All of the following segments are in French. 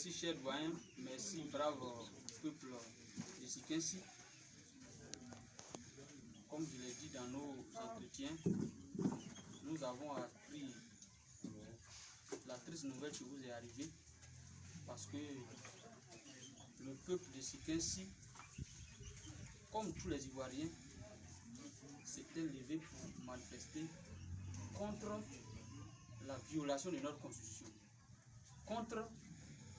Merci, cher doyen. Merci, brave peuple de Sikensi. Comme je l'ai dit dans nos entretiens, nous avons appris la triste nouvelle qui vous est arrivée parce que le peuple de Sikensi, comme tous les Ivoiriens, s'était levé pour manifester contre la violation de notre constitution, contre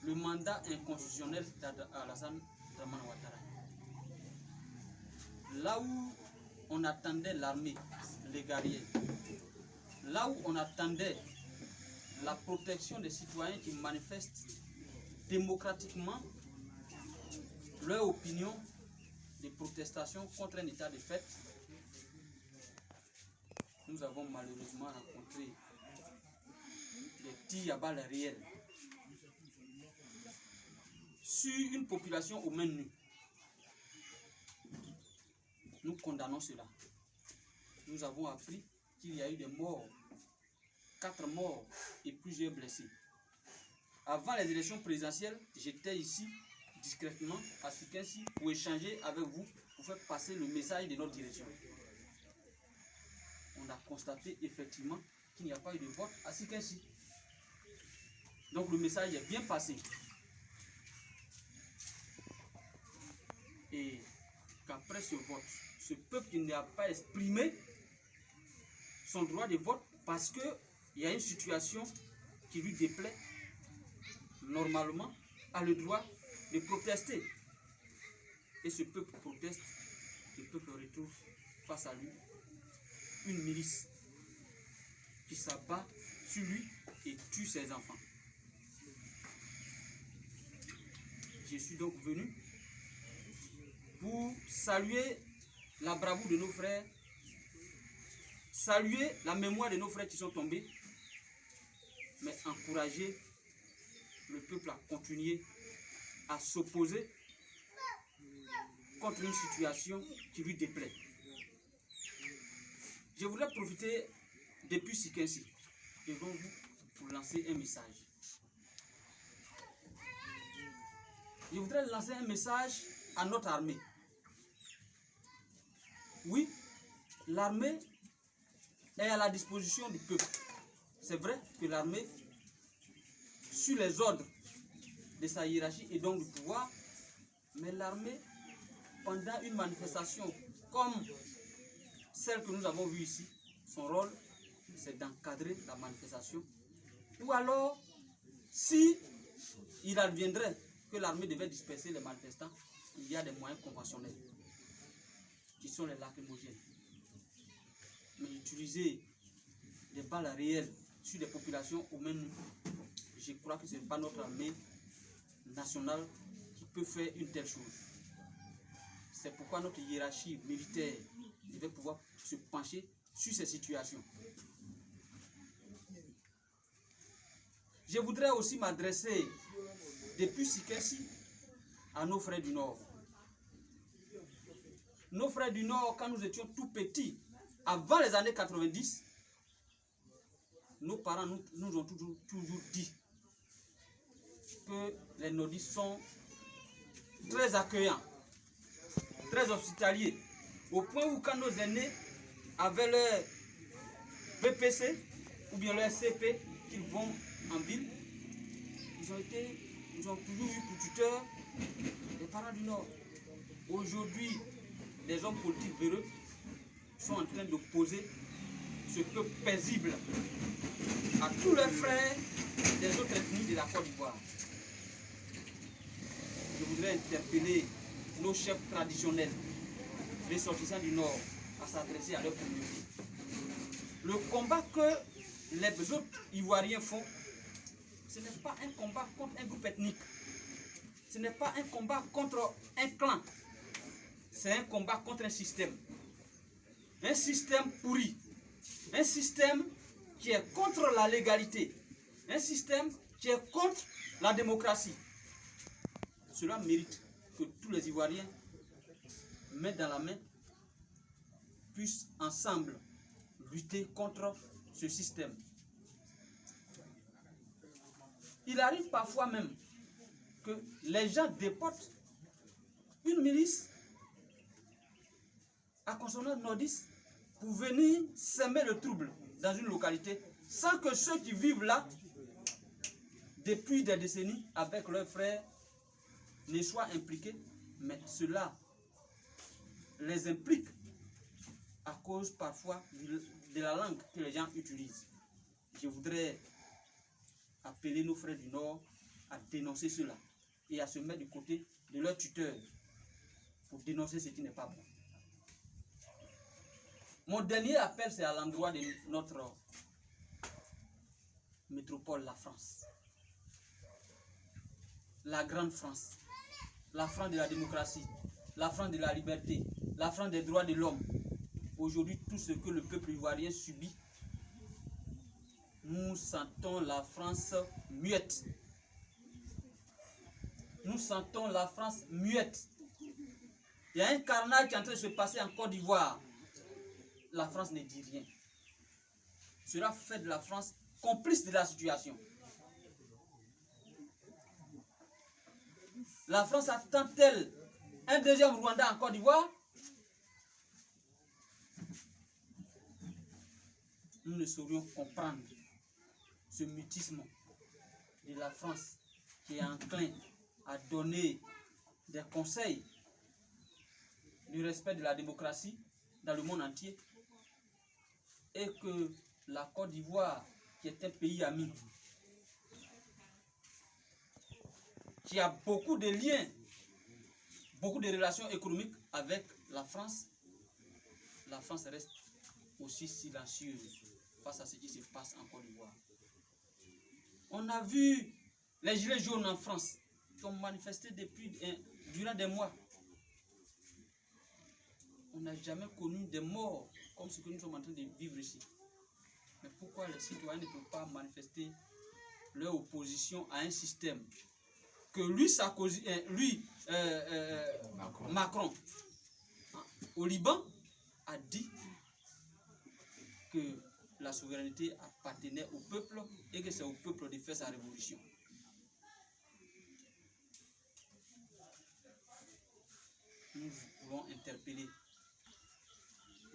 le mandat inconstitutionnel d'Alassane Dramane Ouattara. Là où on attendait l'armée, les guerriers, là où on attendait la protection des citoyens qui manifestent démocratiquement leur opinion de protestation contre un état de fait, nous avons malheureusement rencontré des tirs à balles réelles sur une population aux mains nues. Nous condamnons cela. Nous avons appris qu'il y a eu des morts, 4 morts et plusieurs blessés. Avant les élections présidentielles, j'étais ici discrètement à Sikensi pour échanger avec vous, pour faire passer le message de notre direction. On a constaté effectivement qu'il n'y a pas eu de vote à Sikensi. Donc le message est bien passé. Et qu'après ce vote, ce peuple qui n'a pas exprimé son droit de vote parce qu'il y a une situation qui lui déplaît, normalement, a le droit de protester. Et ce peuple proteste, le peuple retrouve face à lui une milice qui s'abat sur lui et tue ses enfants. Je suis donc venu pour saluer la bravoure de nos frères, saluer la mémoire de nos frères qui sont tombés, mais encourager le peuple à continuer à s'opposer contre une situation qui lui déplaît. Je voudrais profiter depuis Sikensi devant vous pour lancer un message. Je voudrais lancer un message à notre armée. Oui, l'armée est à la disposition du peuple. C'est vrai que l'armée, sur les ordres de sa hiérarchie et donc du pouvoir, mais l'armée, pendant une manifestation comme celle que nous avons vue ici, son rôle, c'est d'encadrer la manifestation. Ou alors, si il adviendrait que l'armée devait disperser les manifestants, il y a des moyens conventionnels, qui sont les lacrymogènes. Mais utiliser des balles réelles sur des populations aux mains nues, je crois que ce n'est pas notre armée nationale qui peut faire une telle chose. C'est pourquoi notre hiérarchie militaire devait pouvoir se pencher sur ces situations. Je voudrais aussi m'adresser depuis Sikensi à nos frères du Nord. Nos frères du Nord, quand nous étions tout petits, avant les années 90, nos parents nous ont toujours dit que les nordistes sont très accueillants, très hospitaliers, au point où quand nos aînés avaient leur BPC ou bien leur CP, qu'ils vont en ville, ils ont toujours eu pour tuteur les parents du Nord. Aujourd'hui, les hommes politiques véreux sont en train d'opposer ce peuple paisible à tous leurs frères des autres ethnies de la Côte d'Ivoire. Je voudrais interpeller nos chefs traditionnels, ressortissants du Nord, à s'adresser à leur communauté. Le combat que les autres Ivoiriens font, ce n'est pas un combat contre un groupe ethnique. Ce n'est pas un combat contre un clan. C'est un combat contre un système. Un système pourri. Un système qui est contre la légalité. Un système qui est contre la démocratie. Cela mérite que tous les Ivoiriens, main dans la main, puissent ensemble lutter contre ce système. Il arrive parfois même que les gens déportent une milice à consonance nordiste pour venir semer le trouble dans une localité sans que ceux qui vivent là depuis des décennies avec leurs frères ne soient impliqués, mais cela les implique à cause parfois de la langue que les gens utilisent. Je voudrais appeler nos frères du Nord à dénoncer cela et à se mettre du côté de leur tuteur pour dénoncer ce qui n'est pas bon. Mon dernier appel, c'est à l'endroit de notre métropole, la France. La grande France. La France de la démocratie. La France de la liberté. La France des droits de l'homme. Aujourd'hui, tout ce que le peuple ivoirien subit, nous sentons la France muette. Nous sentons la France muette. Il y a un carnage qui est en train de se passer en Côte d'Ivoire. La France ne dit rien. Cela fait de la France complice de la situation. La France attend-elle un deuxième Rwanda en Côte d'Ivoire? Nous ne saurions comprendre ce mutisme de la France qui est enclin à donner des conseils du respect de la démocratie dans le monde entier, et que la Côte d'Ivoire, qui est un pays ami, qui a beaucoup de liens, beaucoup de relations économiques avec la France reste aussi silencieuse face à ce qui se passe en Côte d'Ivoire. On a vu les gilets jaunes en France qui ont manifesté durant des mois. On n'a jamais connu des morts comme ce que nous sommes en train de vivre ici. Mais pourquoi les citoyens ne peuvent pas manifester leur opposition à un système que Macron, au Liban, a dit que la souveraineté appartenait au peuple et que c'est au peuple de faire sa révolution. Nous voulons interpeller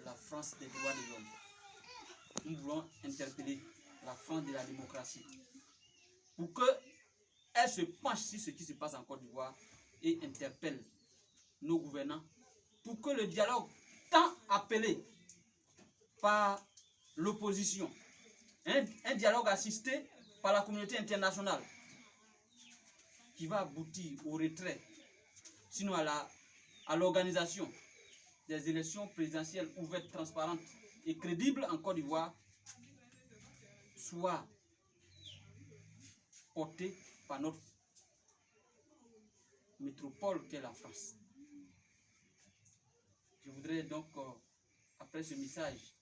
la France des droits de l'homme. Nous voulons interpeller la France de la démocratie pour qu'elle se penche sur ce qui se passe en Côte d'Ivoire et interpelle nos gouvernants pour que le dialogue tant appelé par l'opposition, un dialogue assisté par la communauté internationale qui va aboutir au retrait, sinon à l'organisation des élections présidentielles ouvertes, transparentes et crédibles en Côte d'Ivoire, soit portée par notre métropole qu'est la France. Je voudrais donc, après ce message,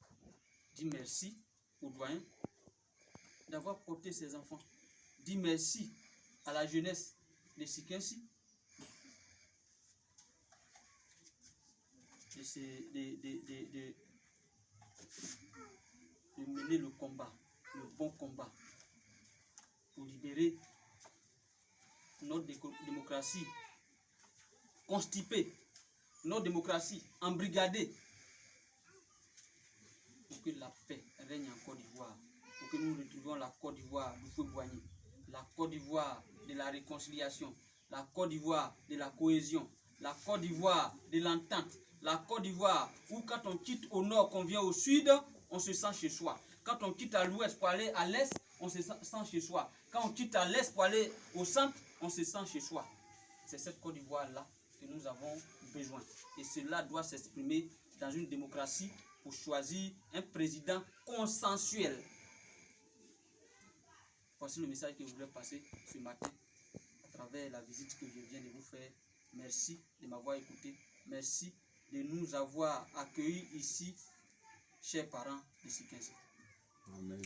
dire merci aux doyens d'avoir porté ces enfants. Dire merci à la jeunesse de Sikensi de mener le combat, le bon combat, pour libérer notre démocratie constipée, notre démocratie embrigadée, pour que la paix règne en Côte d'Ivoire, pour que nous retrouvions la Côte d'Ivoire du feu-boigné, la Côte d'Ivoire de la réconciliation, la Côte d'Ivoire de la cohésion, la Côte d'Ivoire de l'entente, la Côte d'Ivoire où quand on quitte au nord, qu'on vient au sud, on se sent chez soi. Quand on quitte à l'ouest pour aller à l'est, on se sent chez soi. Quand on quitte à l'est pour aller au centre, on se sent chez soi. C'est cette Côte d'Ivoire-là que nous avons besoin. Et cela doit s'exprimer dans une démocratie pour choisir un président consensuel. Voici le message que je voulais passer ce matin à travers la visite que je viens de vous faire. Merci de m'avoir écouté. Merci de nous avoir accueillis ici, chers parents de Sikensi. Amen.